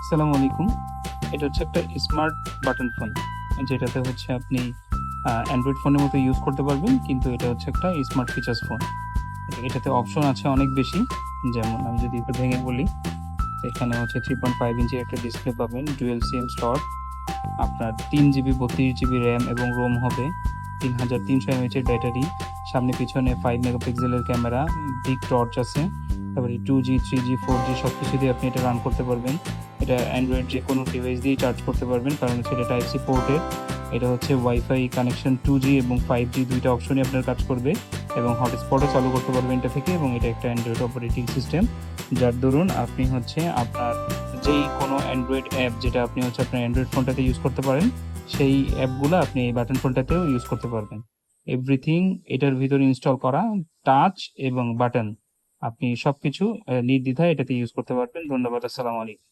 আসসালামু আলাইকুম। এটা হচ্ছে একটা স্মার্ট বাটন ফোন। যেটাতে হচ্ছে আপনি অ্যান্ড্রয়েড ফোনের মতো ইউজ করতে পারবেন। কিন্তু এটা হচ্ছে একটা স্মার্ট ফিচার্স ফোন। এটাতে অপশন আছে অনেক বেশি। যেমন আমি যদি একটু ভেঙে বলি, তো এখানে হচ্ছে 3.5 ইঞ্চির একটা ডিসপ্লে পাবেন, ডুয়েল সিম স্লট, আপনার 3 জিবি 32 জিবি র্যাম এবং রোম হবে, 3300 এমএএইচ এর ব্যাটারি, সামনে পিছনে 5 মেগাপিক্সেলের ক্যামেরা, বিগ টর্চ আছে, তারপরে 2G 3G 4G সব কিছু দিয়ে আপনি এটা রান করতে পারবেন। এটা অ্যান্ড্রয়েড যে কোনো ডিভাইস দিয়েই চার্জ করতে পারবেন, কারণ হচ্ছে এটা টাইপ সি পোর্টেড। এটা হচ্ছে ওয়াইফাই কানেকশন 2G এবং 5G দুইটা অপশনই আপনার কাজ করবে, এবং হটস্পটও চালু করতে পারবেন এটা থেকে। এবং এটা একটা অ্যান্ড্রয়েড অপারেটিং সিস্টেম, যার দরুন আপনি হচ্ছে আপনার যেই কোনো অ্যান্ড্রয়েড অ্যাপ যেটা আপনি হচ্ছে আপনার অ্যান্ড্রয়েড ফোনটাতে ইউজ করতে পারেন, সেই অ্যাপগুলো আপনি এই বাটন ফোনটাতেও ইউজ করতে পারবেন। এভরিথিং এটার ভিতরে ইনস্টল করা, টাচ এবং বাটন, আপনি সবকিছু নির্দ্বিধায় এটাতে ইউজ করতে পারবেন। ধন্যবাদ। আসসালামু আলাইকুম।